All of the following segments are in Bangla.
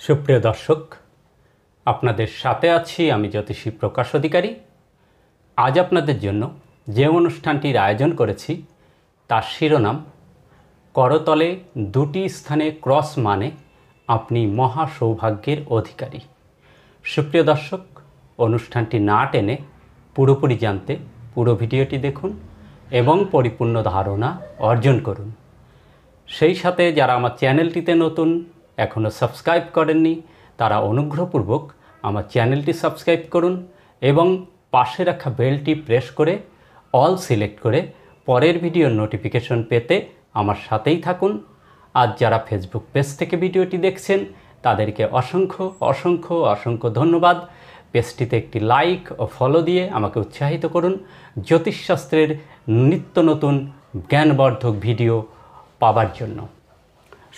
সুপ্রিয় দর্শক, আপনাদের সাথে আছি আমি জ্যোতিষী প্রকাশ অধিকারী। আজ আপনাদের জন্য যে অনুষ্ঠানটির আয়োজন করেছি তার শিরোনাম করতলে দুটি স্থানে ক্রস মানে আপনি মহা সৌভাগ্যের অধিকারী। সুপ্রিয় দর্শক, অনুষ্ঠানটি না টেনে পুরোপুরি জানতে পুরো ভিডিওটি দেখুন এবং পরিপূর্ণ ধারণা অর্জন করুন। সেই সাথে যারা আমার চ্যানেলটিতে নতুন, এখনও সাবস্ক্রাইব করেননি, তারা অনুগ্রহপূর্বক আমার চ্যানেলটি সাবস্ক্রাইব করুন এবং পাশে রাখা বেলটি প্রেস করে অল সিলেক্ট করে পরের ভিডিওর নোটিফিকেশন পেতে আমার সাথেই থাকুন। আজ যারা ফেসবুক পেজ থেকে ভিডিওটি দেখছেন তাদেরকে অসংখ্য অসংখ্য অসংখ্য ধন্যবাদ। পেজটিতে একটি লাইক ও ফলো দিয়ে আমাকে উৎসাহিত করুন জ্যোতিষশাস্ত্রের নিত্য নতুন জ্ঞানবর্ধক ভিডিও পাবার জন্য।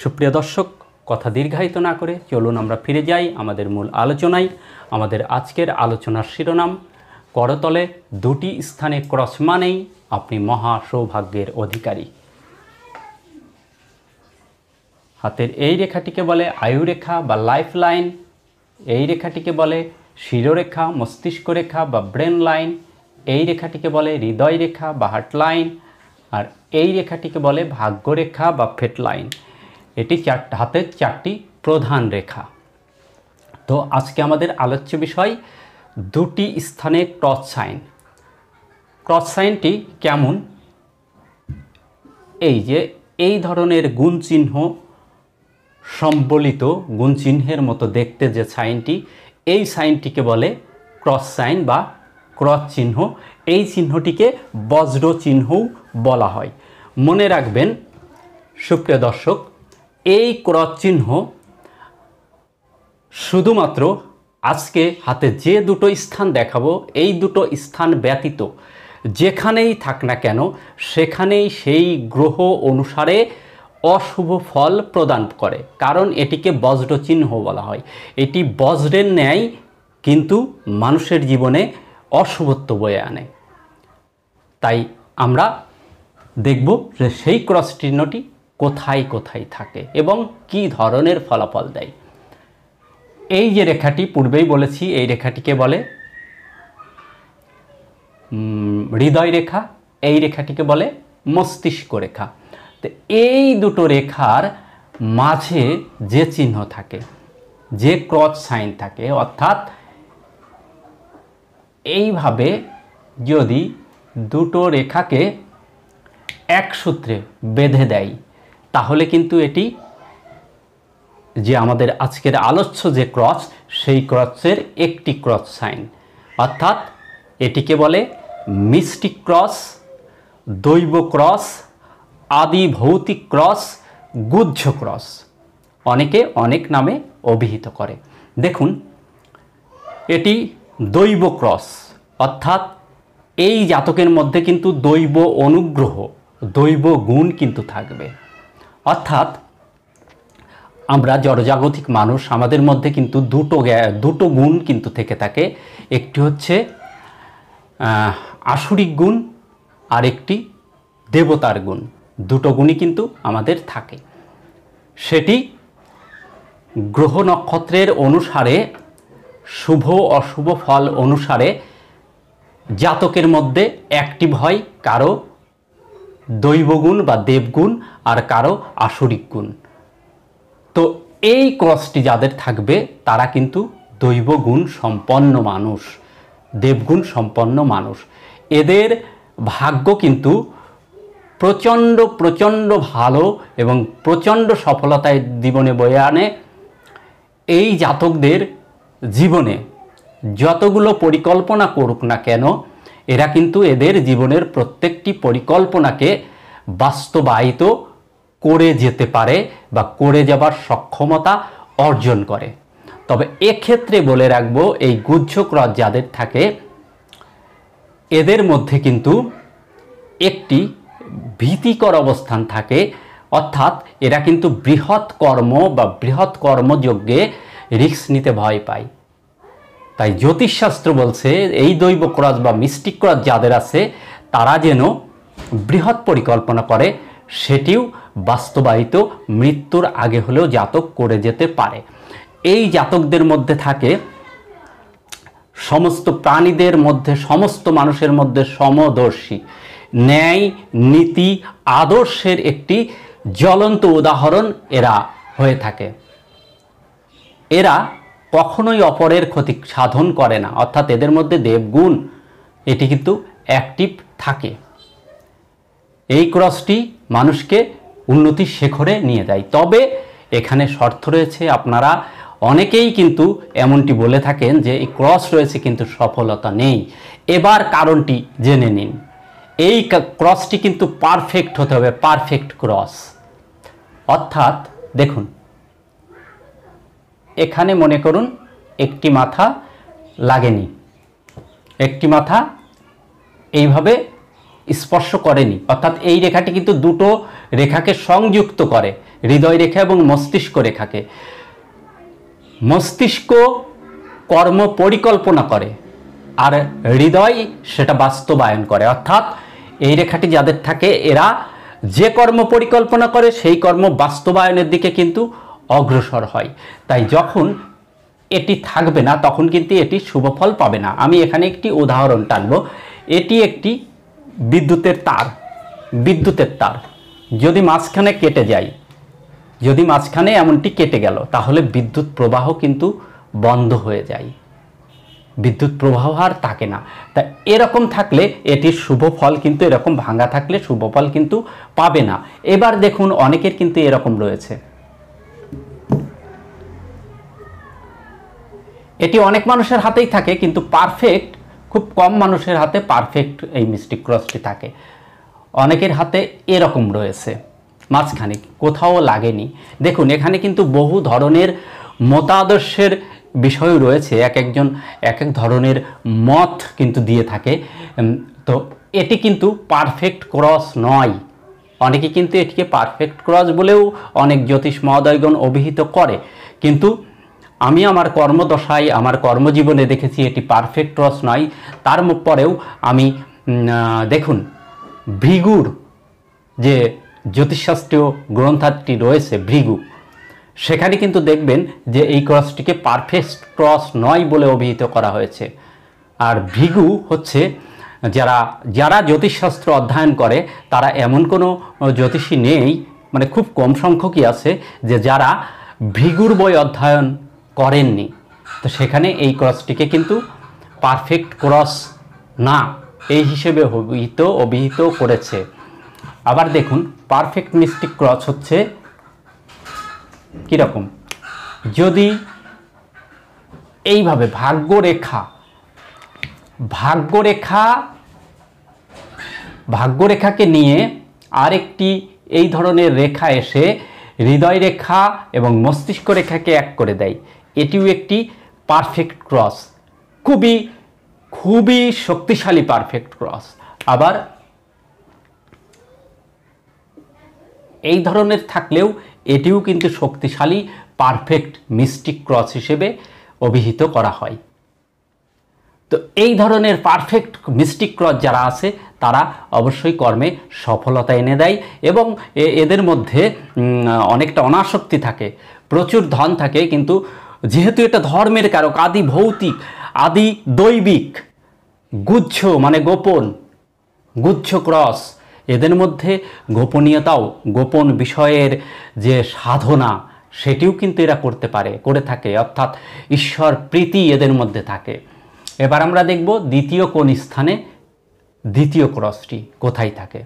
সুপ্রিয় দর্শক, কথা দীর্ঘায়িত না করে চলুন আমরা ফিরে যাই আমাদের মূল আলোচনায়। আমাদের আজকের আলোচনার শিরোনাম করতলে দুটি স্থানে ক্রস মানেই আপনি মহা সৌভাগ্যের অধিকারী। হাতের এই রেখাটিকে বলে আয়ুরেখা বা লাইফ লাইন, এই রেখাটিকে বলে শিরোরেখা মস্তিষ্ক রেখা বা ব্রেন লাইন, এই রেখাটিকে বলে হৃদয় রেখা বা হার্ট লাইন, আর এই রেখাটিকে বলে ভাগ্যরেখা বা ফেট লাইন। এটি হাতের চারটি প্রধান রেখা। তো আজকে আমাদের আলোচ্য বিষয় দুটি স্থানে ক্রস সাইন। ক্রস সাইনটি কেমন? এই যে এই ধরনের গুণ চিহ্ন সম্বলিত গুণ চিহ্নের মতো দেখতে যে সাইনটি, এই সাইনটিকে বলে ক্রস সাইন বা ক্রস চিহ্ন। এই চিহ্নটিকে বজ্র চিহ্নও বলা হয়। মনে রাখবেন সুপ্রিয় দর্শক, এই ক্রস চিহ্ন শুধুমাত্র আজকে হাতে যে দুটো স্থান দেখাবো এই দুটো স্থান ব্যতীত যেখানেই থাক না কেন সেখানেই সেই গ্রহ অনুসারে অশুভ ফল প্রদান করে, কারণ এটিকে বজ্র চিহ্ন বলা হয়। এটি বজ্রের ন্যায় কিন্তু মানুষের জীবনে অশুভত্ব বয়ে আনে। তাই আমরা দেখব যে সেই ক্রস চিহ্নটি কোথায় কোথায় থাকে এবং কি ধরনের ফলাফল দেয়। এই যে রেখাটি পূর্বেই বলেছি, এই রেখাটিকে বলে হৃদয় রেখা, এই রেখাটিকে বলে মস্তিষ্ক রেখা। তো এই দুটো রেখার মাঝে যে চিহ্ন থাকে, যে ক্রস সাইন থাকে, অর্থাৎ এইভাবে যদি দুটো রেখাকে এক সূত্রে বেঁধে দেয় তাহলে কিন্তু এটি যে আমাদের আজকের আলোচ্য যে ক্রস, সেই ক্রসের একটি ক্রস সাইন। অর্থাৎ এটিকে বলে মিস্টিক ক্রস, দৈব ক্রস, আদি ভৌতিক ক্রস, গুহ্য ক্রস, অনেকে অনেক নামে অভিহিত করে। দেখুন, এটি দৈব ক্রস, অর্থাৎ এই জাতকের মধ্যে কিন্তু দৈব অনুগ্রহ, দৈব গুণ কিন্তু থাকবে। অর্থাৎ আমরা জড়জাগতিক মানুষ, আমাদের মধ্যে কিন্তু দুটো গুণ কিন্তু থেকে থাকে। একটি হচ্ছে আসুরিক গুণ আর একটি দেবতার গুণ। দুটো গুণই কিন্তু আমাদের থাকে। সেটি গ্রহ নক্ষত্রের অনুসারে শুভ অশুভ ফল অনুসারে জাতকের মধ্যে অ্যাক্টিভ হয়, কারো দৈবগুণ বা দেবগুণ আর কারো আসুরিক গুণ। তো এই ক্রসটি যাদের থাকবে তারা কিন্তু দৈবগুণ সম্পন্ন মানুষ, দেবগুণ সম্পন্ন মানুষ। এদের ভাগ্য কিন্তু প্রচণ্ড প্রচণ্ড ভালো এবং প্রচণ্ড সফলতায় জীবনে বয়ে আনে। এই জাতকদের জীবনে যতগুলো পরিকল্পনা করুক না কেন, এরা কিন্তু এদের জীবনের প্রত্যেকটি পরিকল্পনাকে বাস্তবায়িত করে যেতে পারে বা করে যাবার সক্ষমতা অর্জন করে। তবে এক্ষেত্রে বলে রাখবো, এই গুহ্য ক্রস যাদের থাকে এদের মধ্যে কিন্তু একটি ভীতিকর অবস্থান থাকে, অর্থাৎ এরা কিন্তু বৃহৎ কর্ম বা বৃহৎ কর্মযজ্ঞে রিস্ক নিতে ভয় পায়। তাই জ্যোতিষশাস্ত্র বলছে এই দৈব ক্রস বা মিস্টিক ক্রস যাদের আছে তারা যেন বৃহৎ পরিকল্পনা করে, সেটিও বাস্তবায়িত মৃত্যুর আগে হলেও জাতক করে যেতে পারে। এই জাতকদের মধ্যে থাকে সমস্ত প্রাণীদের মধ্যে, সমস্ত মানুষের মধ্যে সমদর্শী, ন্যায়, নীতি, আদর্শের একটি জ্বলন্ত উদাহরণ এরা হয়ে থাকে। এরা কখনোই অপরের ক্ষতি সাধন করে না, অর্থাৎ এদের মধ্যে দেবগুণ এটি কিন্তু অ্যাক্টিভ থাকে। এই ক্রসটি মানুষকে উন্নতির শেখরে নিয়ে যায়। তবে এখানে শর্ত রয়েছে, আপনারা অনেকেই কিন্তু এমনটি বলে থাকেন যে এই ক্রস রয়েছে কিন্তু সফলতা নেই। এবার কারণটি জেনে নিন। এই ক্রসটি কিন্তু পারফেক্ট হতে হবে, পারফেক্ট ক্রস। অর্থাৎ দেখুন, এখানে মনে করুন একটি মাথা লাগেনি, একটি মাথা এইভাবে স্পর্শ করেনি, অর্থাৎ এই রেখাটি কিন্তু দুটো রেখাকে সংযুক্ত করে, হৃদয় রেখা এবং মস্তিষ্ক রেখাকে। মস্তিষ্ক কর্ম পরিকল্পনা করে আর হৃদয় সেটা বাস্তবায়ন করে। অর্থাৎ এই রেখাটি যাদের থাকে এরা যে কর্ম পরিকল্পনা করে সেই কর্ম বাস্তবায়নের দিকে কিন্তু অগ্রসর হয়। তাই যখন এটি থাকবে না তখন কিন্তু এটি শুভ ফল পাবে না। আমি এখানে একটি উদাহরণ টানব। এটি একটি বিদ্যুতের তার, বিদ্যুতের তার যদি মাঝখানে কেটে যায়, যদি মাঝখানে এমনটি কেটে গেল, তাহলে বিদ্যুৎ প্রবাহ কিন্তু বন্ধ হয়ে যায়, বিদ্যুৎ প্রবাহ আর থাকে না। তাই এরকম থাকলে এটির শুভ ফল কিন্তু এরকম ভাঙা থাকলে শুভ ফল কিন্তু পাবে না। এবার দেখুন অনেকের কিন্তু এরকম রয়েছে, এটি অনেক মানুষের হাতেই থাকে কিন্তু পারফেক্ট খুব কম মানুষের হাতে পারফেক্ট এই মিস্টিক ক্রসটি থাকে। অনেকের হাতে এরকম রয়েছে, মাঝখানে কোথাও লাগেনি। দেখুন এখানে কিন্তু বহু ধরনের মতাদর্শের বিষয় রয়েছে, এক একজন এক এক ধরনের মত কিন্তু দিয়ে থাকে। তো এটি কিন্তু পারফেক্ট ক্রস নয়। অনেকে কিন্তু এটিকে পারফেক্ট ক্রস বলেও অনেক জ্যোতিষ মহোদয়গণ অভিহিত করে, কিন্তু আমি আমার কর্মদশায় আমার কর্মজীবনে দেখেছি এটি পারফেক্ট ক্রস নয়। তার পরেও আমি দেখুন ভৃগুর যে জ্যোতিষশাস্ত্রীয় গ্রন্থটি রয়েছে ভৃগু, সেখানে কিন্তু দেখবেন যে এই ক্রসটিকে পারফেক্ট ক্রস নয় বলে অভিহিত করা হয়েছে। আর ভৃগু হচ্ছে যারা যারা জ্যোতিষশাস্ত্র অধ্যয়ন করে তারা এমন কোনো জ্যোতিষী নেই, মানে খুব কম সংখ্যকই আছে যে যারা ভৃগুর বই অধ্যয়ন করেননি। তো সেখানে এই ক্রসটিকে কিন্তু পারফেক্ট ক্রস না এই হিসেবে অভিহিত করেছে। আবার দেখুন পারফেক্ট মিস্টিক ক্রস হচ্ছে কীরকম, যদি এইভাবে ভাগ্যরেখাকে নিয়ে আরেকটি এই ধরনের রেখা এসে হৃদয় রেখা এবং মস্তিষ্ক রেখাকে এক করে দেয়, এটিও একটি পারফেক্ট ক্রস, খুবই খুবই শক্তিশালী পারফেক্ট ক্রস। আবার এই ধরনের থাকলেও এটিও কিন্তু শক্তিশালী পারফেক্ট মিস্টিক ক্রস হিসেবে অভিহিত করা হয়। তো এই ধরনের পারফেক্ট মিস্টিক ক্রস যারা আছে তারা অবশ্যই কর্মে সফলতা এনে দেয় এবং এদের মধ্যে অনেকটা অনাসক্তি থাকে, প্রচুর ধন থাকে, কিন্তু যেহেতু এটা ধর্মের কারক, আদি ভৌতিক, আদি দৈবিক, গুচ্ছ মানে গোপন, গুচ্ছ ক্রস, এদের মধ্যে গোপনীয়তাও, গোপন বিষয়ের যে সাধনা সেটিও কিন্তু এরা করে থাকে, অর্থাৎ ঈশ্বর প্রীতি এদের মধ্যে থাকে। এবার আমরা দেখব দ্বিতীয় কোন স্থানে দ্বিতীয় ক্রসটি কোথায় থাকে।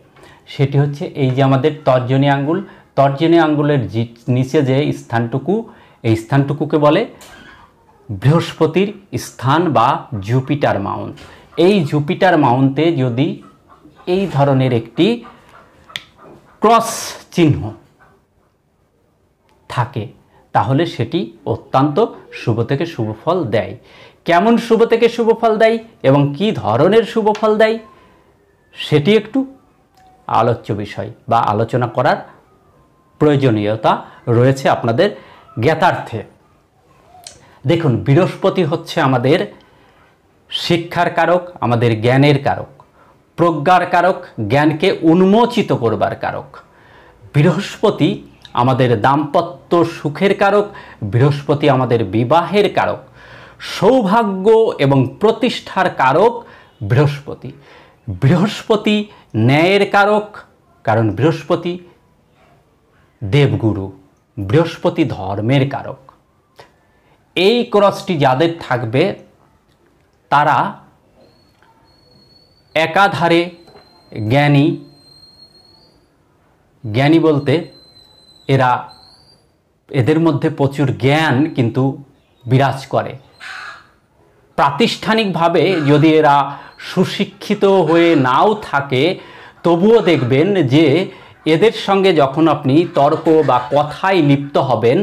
সেটি হচ্ছে এই যে আমাদের তর্জনী আঙ্গুল, তর্জনী আঙ্গুলের নিচে যে স্থানটুকু, এই স্থানটুকুকে বলে বৃহস্পতির স্থান বা জুপিটার মাউন্ট। এই জুপিটার মাউন্টে যদি এই ধরনের একটি ক্রস চিহ্ন থাকে তাহলে সেটি অত্যন্ত শুভ থেকে শুভ ফল দেয়। কেমন শুভ থেকে শুভ ফল দেয় এবং কি ধরনের শুভ ফল দেয় সেটি একটু আলোচ্য বিষয় বা আলোচনা করার প্রয়োজনীয়তা রয়েছে আপনাদের জ্ঞাতার্থে। দেখুন বৃহস্পতি হচ্ছে আমাদের শিক্ষার কারক, আমাদের জ্ঞানের কারক, প্রজ্ঞার কারক, জ্ঞানকে উন্মোচিত করবার কারক। বৃহস্পতি আমাদের দাম্পত্য সুখের কারক, বৃহস্পতি আমাদের বিবাহের কারক, সৌভাগ্য এবং প্রতিষ্ঠার কারক বৃহস্পতি। বৃহস্পতি ন্যায়ের কারক, কারণ বৃহস্পতি দেবগুরু, বৃহস্পতি ধর্মের কারক। এই ক্রসটি যাদের থাকবে তারা একাধারে জ্ঞানী। জ্ঞানী বলতে এদের মধ্যে প্রচুর জ্ঞান কিন্তু বিরাজ করে। প্রাতিষ্ঠানিকভাবে যদি এরা সুশিক্ষিত হয়ে নাও থাকে, তবুও দেখবেন যে এদের সঙ্গে যখন আপনি তর্ক বা কথায় লিপ্ত হবেন,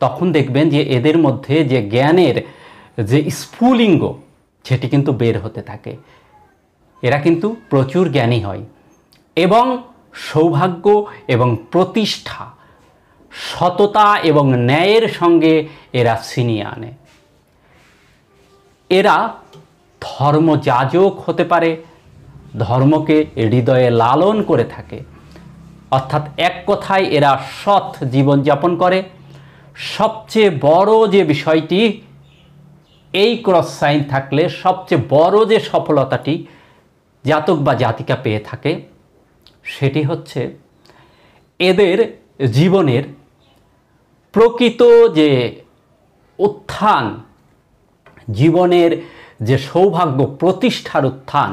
তখন দেখবেন যে এদের মধ্যে যে জ্ঞানের যে স্ফুলিঙ্গ সেটি কিন্তু বের হতে থাকে। এরা কিন্তু প্রচুর জ্ঞানী হয় এবং সৌভাগ্য এবং প্রতিষ্ঠা, সততা এবং ন্যায়ের সঙ্গে এরা ছিনিয়ে আনে। এরা ধর্মযাজক হতে পারে, ধর্মকে হৃদয়ে লালন করে থাকে, অর্থাৎ এক কথায় এরা সৎ জীবনযাপন করে। সবচেয়ে বড় যে বিষয়টি, এই ক্রস সাইন থাকলে সবচেয়ে বড় যে সফলতাটি জাতক বা জাতিকা পেয়ে থাকে, সেটি হচ্ছে এদের জীবনের প্রকৃত যে উত্থান, জীবনের যে সৌভাগ্য প্রতিষ্ঠার উত্থান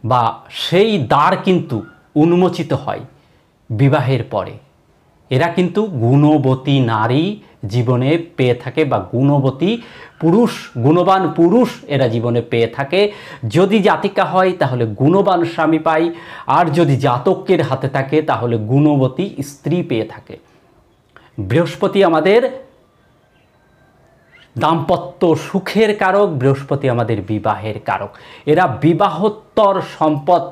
বা সেই দ্বার কিন্তু উন্মোচিত হয় বিবাহের পরে। এরা কিন্তু গুণবতী নারী জীবনে পেয়ে থাকে বা গুণবতী পুরুষ, গুণবান পুরুষ এরা জীবনে পেয়ে থাকে। যদি জাতিকা হয় তাহলে গুণবান স্বামী পায়, আর যদি জাতকের হাতে থাকে তাহলে গুণবতী স্ত্রী পেয়ে থাকে। বৃহস্পতি আমাদের দাম্পত্য সুখের কারক, বৃহস্পতি আমাদের বিবাহের কারক। এরা বিবাহোত্তর সম্পদ,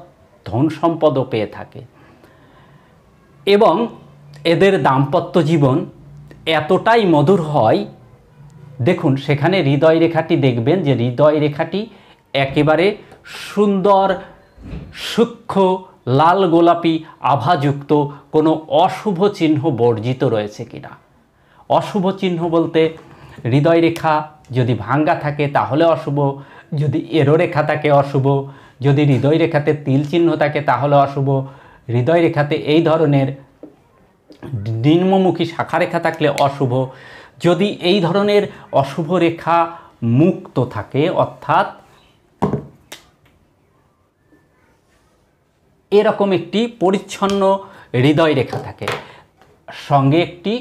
ধন সম্পদও পেয়ে থাকে এবং এদের দাম্পত্য জীবন এতটাই মধুর হয়। দেখুন সেখানে হৃদয় রেখাটি দেখবেন যে হৃদয় রেখাটি একেবারে সুন্দর, সূক্ষ্ম, লাল গোলাপি আভাযুক্ত, কোনো অশুভ চিহ্ন বর্জিত রয়েছে কিনা। অশুভ চিহ্ন বলতে হৃদয় রেখা যদি ভাঙ্গা থাকে তাহলে অশুভ, যদি এরো রেখা থাকে অশুভ, যদি হৃদয় রেখাতে তিল চিহ্ন থাকে তাহলে অশুভ, হৃদয় রেখাতে এই ধরনের নিম্নমুখী শাখা রেখা থাকলে অশুভ। যদি এই ধরনের অশুভ রেখা মুক্ত থাকে, অর্থাৎ এরকম একটি পরিচ্ছন্ন হৃদয় রেখা থাকে, সঙ্গে একটি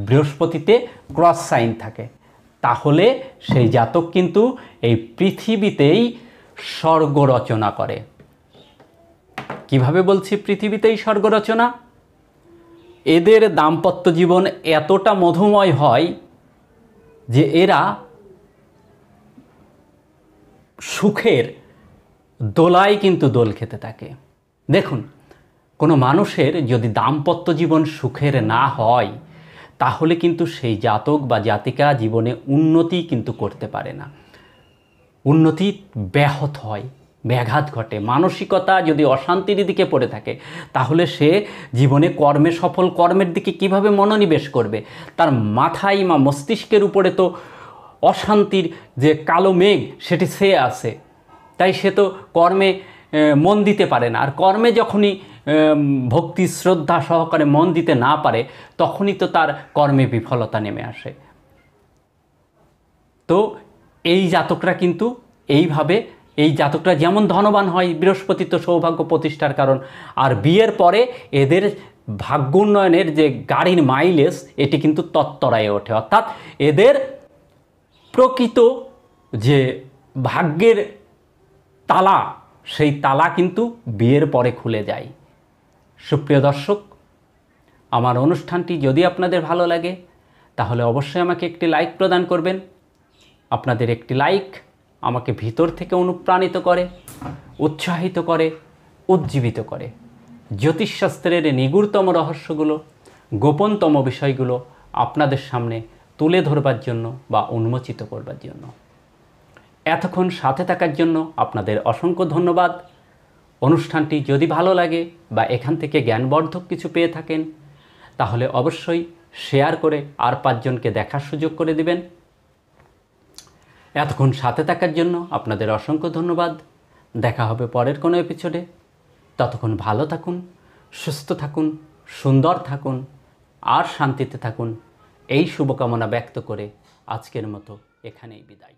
বৃহস্পতিতে ক্রস সাইন থাকে, তাহলে সেই জাতক কিন্তু এই পৃথিবীতেই স্বর্গ রচনা করে। কিভাবে বলছি পৃথিবীতেই স্বর্গ রচনা? এদের দাম্পত্য জীবন এতটা মধুময় হয় যে এরা সুখের দোলায় কিন্তু দোল খেতে থাকে। দেখুন, কোনো মানুষের যদি দাম্পত্য জীবন সুখের না হয়, তাহলে কিন্তু সেই জাতক বা জাতিকা জীবনে উন্নতি কিন্তু করতে পারে না, উন্নতি ব্যাহত হয়, ব্যাঘাত ঘটে। মানসিকতা যদি অশান্তির দিকে পড়ে থাকে, তাহলে সে জীবনে কর্মে সফল, কর্মের দিকে কিভাবে মনোনিবেশ করবে? তার মাথায় বা মস্তিষ্কের উপরে তো অশান্তির যে কালো মেঘ সেটি ছেয়ে আছে, তাই সে তো কর্মে মন দিতে পারে না। আর কর্মে যখনই ভক্তি শ্রদ্ধা সহকারে মন দিতে না পারে, তখনই তো তার কর্মে বিফলতা নেমে আসে। তো এই জাতকরা কিন্তু এইভাবে, এই জাতকরা যেমন ধনবান হয়, বৃহস্পতি তো সৌভাগ্য প্রতিষ্ঠার কারণ, আর বিয়ের পরে এদের ভাগ্য উন্নয়নের যে গাড়ির মাইলেজ এটি কিন্তু তত্তরায়ে ওঠে, অর্থাৎ এদের প্রকৃত যে ভাগ্যের তালা, সেই তালা কিন্তু বিয়ের পরে খুলে যায়। সুপ্রিয় দর্শক, আমার অনুষ্ঠানটি যদি আপনাদের ভালো লাগে তাহলে অবশ্যই আমাকে একটি লাইক প্রদান করবেন। আপনাদের একটি লাইক আমাকে ভিতর থেকে অনুপ্রাণিত করে, উৎসাহিত করে, উজ্জীবিত করে জ্যোতিষশাস্ত্রের নিগূঢ়তম রহস্যগুলো, গোপনতম বিষয়গুলো আপনাদের সামনে তুলে ধরবার জন্য বা উন্মোচিত করবার জন্য। এতক্ষণ সাথে থাকার জন্য আপনাদের অসংখ্য ধন্যবাদ। অনুষ্ঠানটি যদি ভালো লাগে বা এখান থেকে জ্ঞানবর্ধক কিছু পেয়ে থাকেন, তাহলে অবশ্যই শেয়ার করে আর 5 জনকে দেখার সুযোগ করে দিবেন। এতক্ষণ সাথে থাকার জন্য আপনাদের অসংখ্য ধন্যবাদ। দেখা হবে পরের কোনো এপিসোডে। ততক্ষণ ভালো থাকুন, সুস্থ থাকুন, সুন্দর থাকুন আর শান্তিতে থাকুন, এই শুভকামনা ব্যক্ত করে আজকের মতো এখানেই বিদায়।